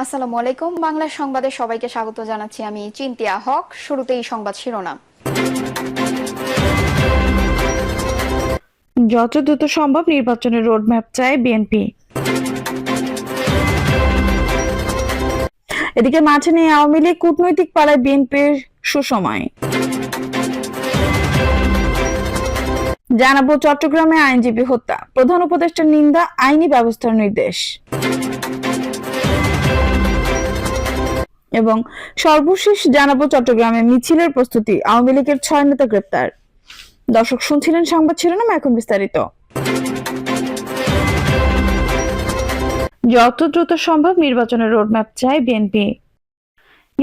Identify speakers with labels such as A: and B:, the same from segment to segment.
A: আসসালামু আলাইকুম। বাংলা সংবাদে সবাইকে স্বাগত জানাচ্ছি। আমি চিন্তিয়া হক। শুরুতেই সংবাদ শিরোনাম।
B: যত দ্রুত সম্ভব নির্বাচনের রোডম্যাপ চায় বিএনপি। এদিকে মাঠে নিয়ে আওয়ামী লীগ, কূটনৈতিক পাড়ায় বিএনপির সুসময়। জানাবো চট্টগ্রামে আইনজীবী হত্যা, প্রধান উপদেষ্টার নিন্দা, আইনি ব্যবস্থার নির্দেশ। এবং সর্বশেষ জানাবো চট্টগ্রামে মিছিলের প্রস্তুতি, আওয়ামী লীগের 6 নেতা গ্রেপ্তার। দর্শক শুনছিলেন সংবাদ শিরোনাম, এখন বিস্তারিত। যত দ্রুত সম্ভব নির্বাচনের রোডম্যাপ চায় বিএনপি।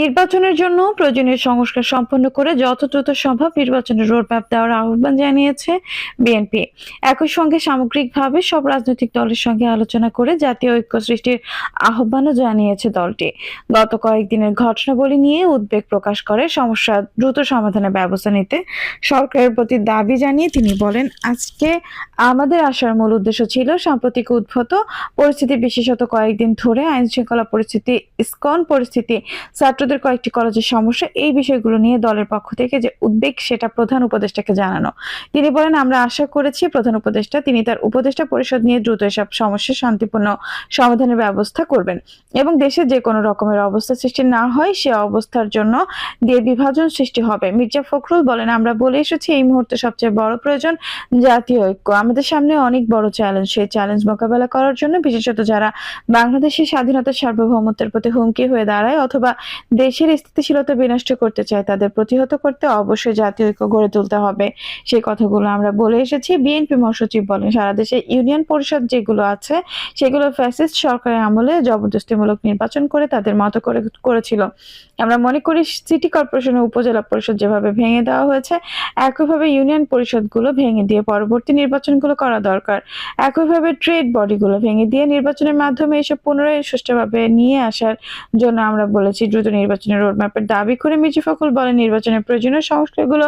B: নির্বাচনের জন্য প্রয়োজনীয় সংস্কার সম্পন্ন করে যত দ্রুত সম্ভব নির্বাচনের রোডম্যাপ দেওয়ার আহ্বান জানিয়েছে বিএনপি। একই সঙ্গে সামগ্রিকভাবে সব রাজনৈতিক দলের সঙ্গে আলোচনা করে জাতীয় ঐক্য সৃষ্টির আহ্বানও জানিয়েছে দলটি। গত কয়েকদিনের ঘটনাবলী নিয়ে উদ্বেগ প্রকাশ করে সমস্যা দ্রুত সমাধানের ব্যবস্থা নিতে সরকারের প্রতি দাবি জানিয়ে তিনি বলেন, আজকে আমাদের আসার মূল উদ্দেশ্য ছিল সাম্প্রতিক উদ্ভূত পরিস্থিতি, বিশেষত কয়েকদিন ধরে আইন শৃঙ্খলা পরিস্থিতি, ইসকন পরিস্থিতি, ছাত্রদের কয়েকটি কলেজের সমস্যা, এই বিষয়গুলো নিয়ে দলের পক্ষ থেকে যে উদ্বেগ সেটা প্রধান উপদেষ্টাকে জানানো। তিনি বলেন, আমরা আশা করেছি প্রধান উপদেষ্টা তিনি তার উপদেষ্টা পরিষদ নিয়ে দ্রুত এসব সমস্যার শান্তিপূর্ণ সমাধানের ব্যবস্থা করবেন এবং দেশে যে কোনো রকমের অবস্থা সৃষ্টি না হয় সে অবস্থার জন্য দিয়ে বিভাজন সৃষ্টি হবে। মির্জা ফখরুল বলেন, আমরা বলে এসেছি এই মুহূর্তে সবচেয়ে বড় প্রয়োজন জাতীয় ঐক্য। আমাদের সামনে অনেক বড় চ্যালেঞ্জ, সেই চ্যালেঞ্জ মোকাবেলা করার জন্য বিশেষত যারা বাংলাদেশের স্বাধীনতার সার্বভৌমত্বের প্রতি হুমকি হয়ে দাঁড়ায় অথবা দেশের স্থিতিশীলতা বিনষ্ট করতে চায় তাদের প্রতিহত করতে অবশ্যই জাতীয় ঐক্য গড়ে তুলতে হবে। সেই কথাগুলো আমরা বলে এসেছি। বিএনপি মহাসচিব বলেন, সারা দেশে ইউনিয়ন পরিষদ যেগুলো আছে সেগুলো ফ্যাসিস্ট সরকারের আমলে জবরদস্তিমূলক নির্বাচন করে তাদের মতো করে করেছিল। আমরা মনে করি সিটি কর্পোরেশন ও উপজেলা পরিষদ যেভাবে ভেঙে দেওয়া হয়েছে একইভাবে ইউনিয়ন পরিষদগুলো ভেঙে দিয়ে পরবর্তী নির্বাচনগুলো করা দরকার। একইভাবে ট্রেড বডিগুলো ভেঙে দিয়ে নির্বাচনের মাধ্যমে এসব পুনরায় সুষ্ঠুভাবে নিয়ে আসার জন্য আমরা বলেছি দ্রুত নির্বাচনের রোডম্যাপের দাবি করে মির্জা ফখরুল বলেন, নির্বাচনের প্রয়োজনীয় সংস্কারগুলো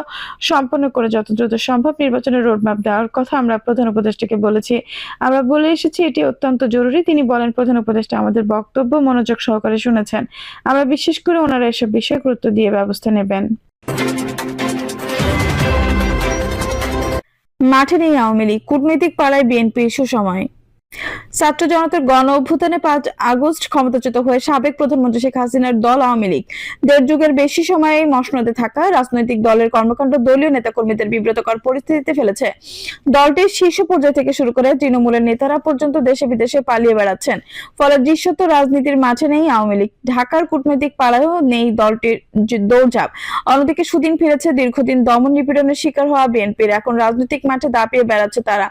B: সম্পন্ন করে যত দ্রুত সম্ভব নির্বাচনের রোডম্যাপ দেওয়ার কথা আমরা প্রধান উপদেষ্টাকে বলেছি। আমরা বলে এসেছি এটি অত্যন্ত জরুরি। তিনি বলেন, প্রধান উপদেষ্টা আমাদের বক্তব্য মনোযোগ সহকারে শুনেছেন। আমরা বিশ্বাস করি ওনারা এসব বিষয়ে গুরুত্ব দিয়ে ব্যবস্থা নেবেন। মাঠে নেই আওয়ামী লীগ, কূটনৈতিক পাড়ায় বিএনপির সুসময়। ছাত্র জনতার গণ অভ্যুত্থানে 5 আগস্ট ক্ষমতাচ্যুত হয়ে সাবেক প্রধানমন্ত্রী শেখ হাসিনার দল আওয়ামী লীগ দেড় যুগের বেশি সময় মসনদে থাকা রাজনৈতিক দলের কর্মকাণ্ড দলীয় নেতাকর্মীদের বিব্রতকর পরিস্থিতিতে ফেলেছে। দলটির শীর্ষ পর্যায় থেকে শুরু করে তৃণমূলের নেতারা পর্যন্ত দেশে বিদেশে পালিয়ে বেড়াচ্ছেন। ফলে দৃশ্যত রাজনীতির মাঠে নেই আওয়ামী লীগ, ঢাকার কূটনৈতিক পাড়ায়ও নেই দলটির দৌড়ঝাঁপ। অন্যদিকে সুদিন ফিরেছে দীর্ঘদিন দমন নিপীড়নের শিকার হওয়া বিএনপির, এখন রাজনৈতিক মাঠে দাপিয়ে বেড়াচ্ছে তারা।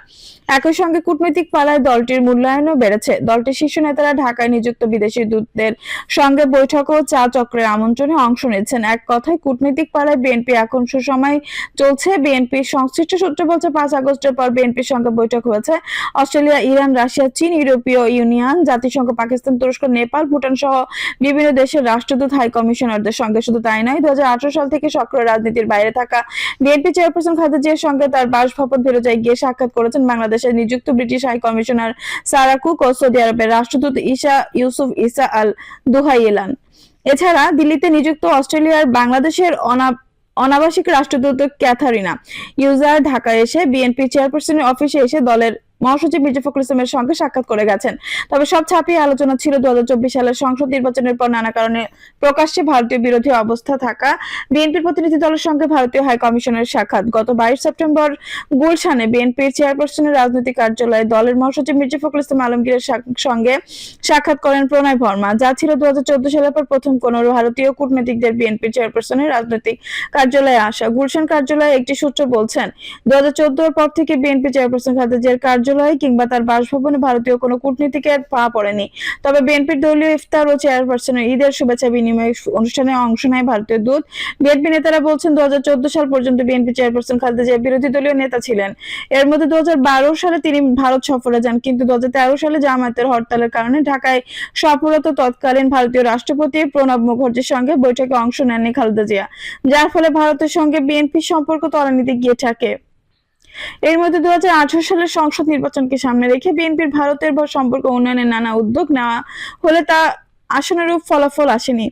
B: একই সঙ্গে কূটনৈতিক পাড়ায় দলটির মূল্যায়নও বেড়েছে। দলটির শীর্ষ নেতারা ঢাকায় নিযুক্ত বিদেশি দূতদের সঙ্গে বৈঠক ও চা চক্রের আমন্ত্রণে অংশ নিচ্ছেন। এক কথায় কূটনৈতিক পাড়ায় বিএনপি এখন সুসময় চলছে। বিএনপির সংশ্লিষ্ট সূত্র বলছে, 5 আগস্টের পর বিএনপির সঙ্গে বৈঠক হয়েছে অস্ট্রেলিয়া, ইরান, রাশিয়া, চীন, ইউরোপীয় ইউনিয়ন, জাতিসংঘ, পাকিস্তান, তুরস্ক, নেপাল, ভুটান সহ বিভিন্ন দেশের রাষ্ট্রদূত, হাই কমিশনারদের সঙ্গে। শুধু তাই নয়, 2018 সাল থেকে সক্রিয় রাজনীতির বাইরে থাকা বিএনপি চেয়ারপারসন খালেদা জিয়ার সঙ্গে তার বাসভবন ফিরোজায় গিয়ে সাক্ষাৎ করেছেন বাংলাদেশে নিযুক্ত British high commissioner Sarah Cook ও সৌদি আরবের রাষ্ট্রদূত ইউসুফ ইসা আল দুহাইলান। এছাড়া দিল্লিতে নিযুক্ত অস্ট্রেলিয়ার বাংলাদেশের অনাবাসিক রাষ্ট্রদূত ক্যাথারিনা ইউজার ঢাকায় এসে বিএনপি চেয়ারপারসনের অফিসে এসে দলের মহাসচিব মির্জা ফখরুল ইসলামের সঙ্গে সাক্ষাৎ করে গেছেন। তবে সব ছাপিয়ে আলোচনা ছিল 2024 সালের সংসদ নির্বাচনের পর নানা কারণে প্রকাশ্যে ভারতীয় বিরোধী অবস্থা থাকা বিএনপির প্রতিনিধি দলের সঙ্গে ভারতীয় হাই কমিশনের সাক্ষাৎ। গত 22 সেপ্টেম্বর গুলশানে বিএনপির চেয়ারপারসনের রাজনৈতিক কার্যালয়ে দলের মহাসচিব মির্জা ফখরুল ইসলাম আলমগীরের সঙ্গে সাক্ষাৎ করেন প্রণয় ভর্মা, যা ছিল 2014 সালের পর প্রথম কোন ভারতীয় কূটনীতিকদের বিএনপির চেয়ারপারসনের রাজনৈতিক কার্যালয়ে আসা। গুলশান কার্যালয়ে একটি সূত্র বলছেন, 2014 পর থেকে বিএনপি চেয়ারপারসন খালেদা জিয়ার কার্যালয়ে কিংবা তার বাসভবনে ভারতীয় কোনো কূটনীতিকের পা পড়েনি। তবে বিএনপির দলীয় ইফতার ও চেয়ারপারসনের ঈদের শুভেচ্ছা বিনিময় অনুষ্ঠানে অংশ নেয় ভারতীয় দূত। বিএনপি নেতারা বলছেন, 2014 সাল পর্যন্ত বিএনপি চেয়ারপারসন খালেদা জিয়া বিরোধী দলীয় নেতা ছিলেন। এর মধ্যে 2012 সালে তিনি ভারত সফরে যান, কিন্তু 2013 সালে জামায়াতের হরতালের কারণে ঢাকায় সফররত তৎকালীন ভারতীয় রাষ্ট্রপতি প্রণব মুখার্জির সঙ্গে বৈঠকে অংশ নেননি খালেদা জিয়া, যার ফলে ভারতের সঙ্গে বিএনপির সম্পর্ক তলানিতে গিয়ে থাকে। এর মধ্যে 2018 সালের সংসদ নির্বাচনকে সামনে রেখে বিএনপির ভারতের সম্পর্ক উন্নয়নের নানা উদ্যোগ নেওয়া হলে তা আশানুরূপ ফলাফল আসেনি।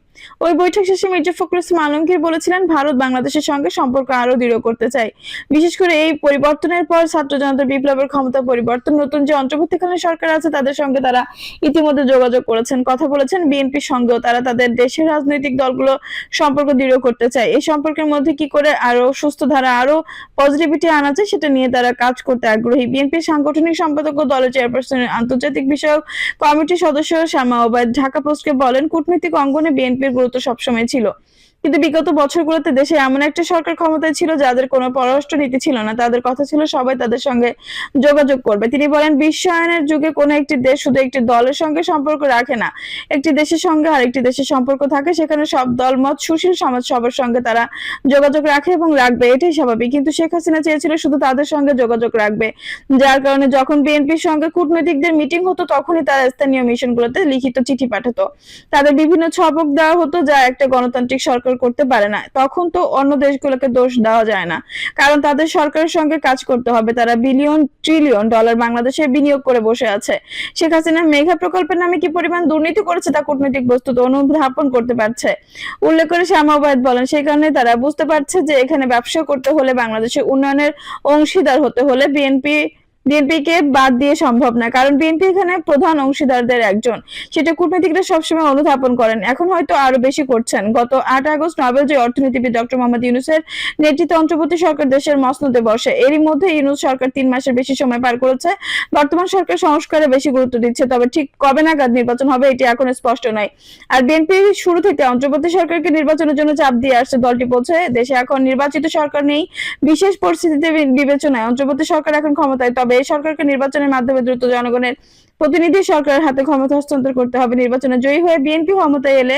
B: ওই বৈঠক শেষে মির্জা ফখরুল ইসলাম আলমগীর বলেছিলেন, ভারত বাংলাদেশের সঙ্গে সম্পর্ক আরো দৃঢ় করতে চায়। বিশেষ করে এই পরিবর্তনের পর ছাত্র জনতার বিপ্লবের ক্ষমতা পরিবর্তন, নতুন যে অন্তর্বর্তীকালীন সরকার আছে তাদের সঙ্গে তারা ইতিমধ্যে যোগাযোগ করেছেন, কথা বলেছেন। বিএনপির সঙ্গেও তারা তাদের দেশের রাজনৈতিক দলগুলো সম্পর্ক দৃঢ় করতে চায়। এই সম্পর্কের মধ্যে কি করে আরো সুস্থ ধারা, আরো পজিটিভিটি আনা যায় সেটা নিয়ে তারা কাজ করতে আগ্রহী। বিএনপির সাংগঠনিক সম্পাদক ও দলের চেয়ারপারসনের আন্তর্জাতিক বিষয়ক কমিটির সদস্য শামা ওবায়দ ঢাকা পোস্টকে বলেন, কূটনৈতিক অঙ্গনে বিএনপির গুরুত্ব সবসময় ছিল, কিন্তু বিগত বছরগুলোতে দেশে এমন একটা সরকার ক্ষমতায় ছিল যাদের কোনো পররাষ্ট্র নীতি ছিল না। তাদের কথা ছিল সবাই তাদের সঙ্গে যোগাযোগ করবে। তিনি বলেন, বিশ্বায়নের যুগে কোনো একটি দেশ শুধু একটি দলের সঙ্গে সম্পর্ক রাখে না, একটি দেশের সঙ্গে আরেকটি দেশের সম্পর্ক থাকে, সেখানে সব দলমত সুশীল সমাজ সবার সঙ্গে তারা যোগাযোগ রাখে এবং রাখবে, এটাই স্বাভাবিক। কিন্তু শেখ হাসিনা চেয়েছিল শুধু তাদের সঙ্গে যোগাযোগ রাখবে, যার কারণে যখন বিএনপির সঙ্গে কূটনৈতিকদের মিটিং হতো তখনই তারা স্থানীয় মিশনগুলোতে লিখিত চিঠি পাঠাতো, তাদের বিভিন্ন ছবক দেওয়া হতো যা একটা গণতান্ত্রিক সরকার করতে পারে না। তখন তো অন্য দেশগুলোকে দোষ দেওয়া যায় না, কারণ তাদের সরকারের সঙ্গে কাজ করতে হবে। তারা বিলিয়ন ট্রিলিয়ন ডলার বাংলাদেশে বিনিয়োগ করে বসে আছে। শেখ হাসিনা মেঘা প্রকল্পের নামে কি পরিমাণ দুর্নীতি করেছে তা কূটনৈতিক বস্তুত অনুধাবন করতে পারছে। উল্লেখ করে শামা ওবায়দ বলেন, সেই কারণে তারা বুঝতে পারছে যে এখানে ব্যবসা করতে হলে, বাংলাদেশের উন্নয়নের অংশীদার হতে হলে বিএনপিকে বাদ দিয়ে সম্ভব না, কারণ বিএনপি এখানে প্রধান অংশীদারদের একজন। সেটা কূটনীতিকরা সবসময় অনুধাবন করেন, এখন হয়তো আরো বেশি করছেন। গত 8 আগস্ট নোবেলজয়ী অর্থনীতিবিদ ডক্টর মোহাম্মদ ইউনূসের নেতৃত্বে অন্তর্বর্তী সরকার দেশের মসনদে বসে। এরই মধ্যে ইউনূস সরকার 3 মাসের বেশি সময় পার করেছে। বর্তমান সরকার সংস্কারে বেশি গুরুত্ব দিচ্ছে, তবে ঠিক কবে নাগাদ নির্বাচন হবে এটি এখন স্পষ্ট নয়। আর বিএনপি শুরু থেকে অন্তর্বর্তী সরকারকে নির্বাচনের জন্য চাপ দিয়ে আসছে। দলটি বলছে, দেশে এখন নির্বাচিত সরকার নেই, বিশেষ পরিস্থিতিতে বিবেচনায় অন্তর্বর্তী সরকার এখন ক্ষমতায়, তবে এই সরকারকে নির্বাচনের মাধ্যমে দ্রুত জনগণের প্রতিনিধি সরকারের হাতে ক্ষমতা হস্তান্তর করতে হবে। নির্বাচনে জয়ী হয়ে বিএনপি ক্ষমতায় এলে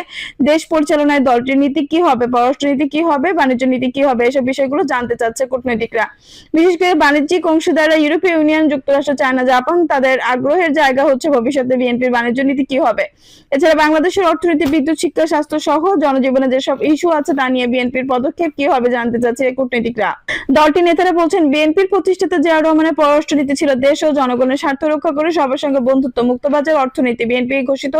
B: দেশ পরিচালনায় দলটির নীতি কি হবে, পররাষ্ট্রনীতি কি হবে, বাণিজ্য নীতি কি হবে, এসব বিষয়গুলো জানতে চাচ্ছে কূটনীতিকরা। বিশেষ করে বাণিজ্যিক অংশীদাররা ইউরোপীয় ইউনিয়ন, যুক্তরাষ্ট্র, চায়না, জাপান, তাদের আগ্রহের জায়গা হচ্ছে ভবিষ্যতে বিএনপির বাণিজ্য নীতি কি হবে। এছাড়া বাংলাদেশের অর্থনীতি, বিদ্যুৎ, শিক্ষা, স্বাস্থ্য সহ জনজীবনে যেসব ইস্যু আছে তা নিয়ে বিএনপির পদক্ষেপ কি হবে জানতে চাচ্ছে কূটনীতিকরা। দলটির নেতারা বলছেন, বিএনপির প্রতিষ্ঠাতা জিয়াউর রহমানের পররাষ্ট্রনীতি ছিল দেশ ও জনগণের স্বার্থ রক্ষা করে সবার সঙ্গে বন্ধুত্ব, মুক্তবাজার অর্থনীতি। বিএনপি ঘোষিত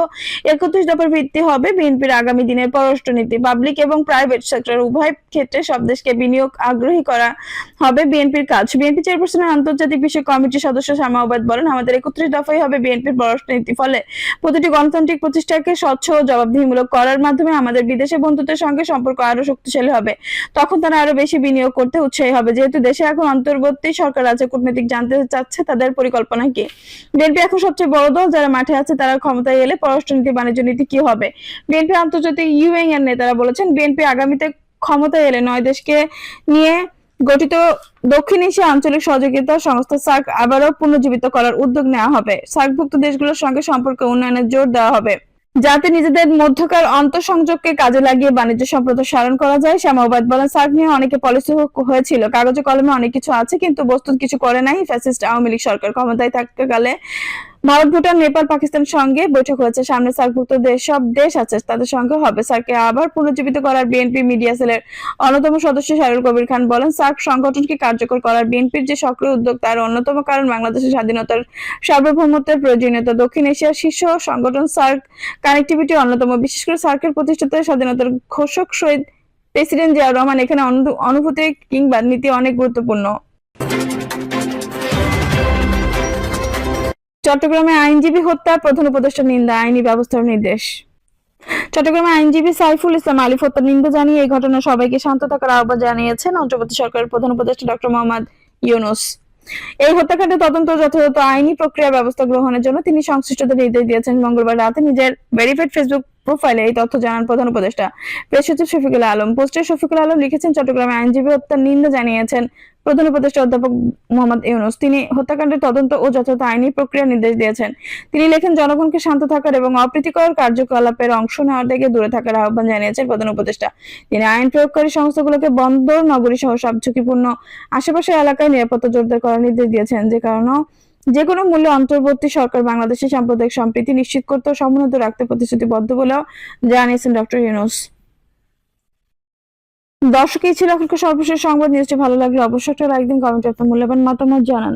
B: 31 দফার ভিত্তি হবে বিএনপির আগামী দিনের পররাষ্ট্রনীতি। পাবলিক এবং প্রাইভেট সেক্টর উভয় ক্ষেত্রে সব দেশকে বিনিয়োগ আগ্রহী করা হবে বিএনপির কাজ। বিএনপি চেয়ারপারসনের আন্তর্জাতিক বিষয়ক কমিটির সদস্য শামা ওবায়দ বলেন, আমাদের 31 দফাই হবে বিএনপির পররাষ্ট্রনীতি। ফলে প্রতিটি গণতান্ত্রিক প্রতিষ্ঠাকে স্বচ্ছ ও জবাবদিহিমূলক করার মাধ্যমে আমাদের বিদেশে বন্ধুত্বের সঙ্গে সম্পর্ক আরো শক্তিশালী হবে। তখন তারা আরো বেশি বিনিয়োগ করতে উৎসাহী হবে। যেহেতু দেশে এখন অন্তর্বর্তী সরকার আছে, কূটনীতিক জানতে চাচ্ছে তাদের পরিকল্পনা কি। বিএনপি এখন সবচেয়ে বড় দল, যারা মাঠে আছে তারা ক্ষমতায় এলে পররাষ্ট্রনীতি, বাণিজ্য নীতি কি হবে। বিএনপি আন্তর্জাতিক ইউএন এর নেতারা বলেছেন, বিএনপি আগামীতে ক্ষমতায় এলে 9 দেশকে নিয়ে গঠিত দক্ষিণ এশিয়া আঞ্চলিক সহযোগিতা সংস্থা সার্ক আবারও পুনর্জীবিত করার উদ্যোগ নেওয়া হবে। সার্কভুক্ত দেশগুলোর সঙ্গে সম্পর্ক উন্নয়নের জোর দেওয়া হবে, যাতে নিজেদের মধ্যকার আন্তঃসংযোগকে কাজে লাগিয়ে বাণিজ্য সম্প্রসারণ করা যায়। শামা ওবায়দ বলেন, সার্ক নিয়ে অনেকে পলিসি হয়েছিল, কাগজে কলমে অনেক কিছু আছে, কিন্তু বস্তুত কিছু করে নাই ফ্যাসিস্ট আওয়ামী লীগ সরকার। ক্ষমতায় থাকাকালে ভারত, ভুটান, নেপাল, পাকিস্তানের সঙ্গে বৈঠক হয়েছে। সামনে সার্কভুক্ত সব দেশ আছে, তাদের সঙ্গে হবে। সার্ককে আবার পুনর্জীবিত করার বিএনপি মিডিয়া সেলের অন্যতম সদস্য শাহরুল কবির খান বলেন, সার্ক সংগঠনকে কার্যকর করার বিএনপির যে সক্রিয় উদ্যোগ তার অন্যতম কারণ বাংলাদেশের স্বাধীনতার সার্বভৌমত্বের প্রয়োজনীয়তা। দক্ষিণ এশিয়ার শীর্ষ সংগঠন সার্ক কানেক্টিভিটি অন্যতম। বিশেষ করে সার্কের প্রতিষ্ঠাতা স্বাধীনতার ঘোষক শহীদ প্রেসিডেন্ট জিয়াউর রহমান এখানে অনুভূতি কিংবা নীতি অনেক গুরুত্বপূর্ণ। চট্টগ্রামে আইনজীবী হত্যা, প্রধান উপদেষ্টা নিন্দা, আইনি ব্যবস্থার নির্দেশ। চট্টগ্রামে আইনজীবী সাইফুল ইসলাম আলিফ হত্যার নিন্দা জানিয়ে এই ঘটনায় সবাইকে শান্ত থাকার আহ্বান জানিয়েছেন অন্তর্বর্তী সরকারের প্রধান উপদেষ্টা ডক্টর মোহাম্মদ ইউনূস। এই হত্যাকাণ্ডের তদন্ত যথাযথ আইনি প্রক্রিয়া ব্যবস্থা গ্রহণের জন্য তিনি সংশ্লিষ্টদের নির্দেশ দিয়েছেন। মঙ্গলবার রাতে নিজের ভেরিফাইড ফেসবুক প্রোফাইলে এই তথ্য জানান প্রধান উপদেষ্টা। প্রেস সচিব শফিকুল আলম। পোস্টে শফিকুল আলম লিখেছেন, চট্টগ্রামে আইনজীবী হত্যার নিন্দা জানিয়েছেন প্রধান উপদেষ্টা অধ্যাপক মোহাম্মদ ইউনূস। তিনি হত্যাকাণ্ডের তদন্ত ও যথাযথ আইনি প্রক্রিয়ার নির্দেশ দিয়েছেন। তিনি লেখেন, জনগণকে শান্ত থাকার এবং অপ্রীতিকর কার্যকলাপের অংশ নেওয়ার থেকে দূরে থাকার আহ্বান জানিয়েছেন প্রধান উপদেষ্টা। তিনি আইন প্রয়োগকারী সংস্থাগুলোকে বন্দর নগরী সহ সব ঝুঁকিপূর্ণ আশেপাশের এলাকায় নিরাপত্তা জোরদার করার নির্দেশ দিয়েছেন, যে কোনো মূল্যে অন্তর্বর্তী সরকার বাংলাদেশের সাম্প্রদায়িক সম্প্রীতি নিশ্চিত করতে ও সমুন্নত রাখতে প্রতিশ্রুতিবদ্ধ বলেও জানিয়েছেন ডক্টর ইউনূস। দর্শক, এই ছিল এখনকার সর্বশেষ সংবাদ। নিউজটি ভালো লাগলে অবশ্যই একটা লাইক দিন, কমেন্টে আপনার মূল্যবান মতামত জানান।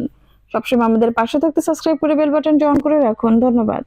B: সবসময় আমাদের পাশে থাকতে সাবস্ক্রাইব করে বেল বাটনটি অন করে রাখুন। ধন্যবাদ।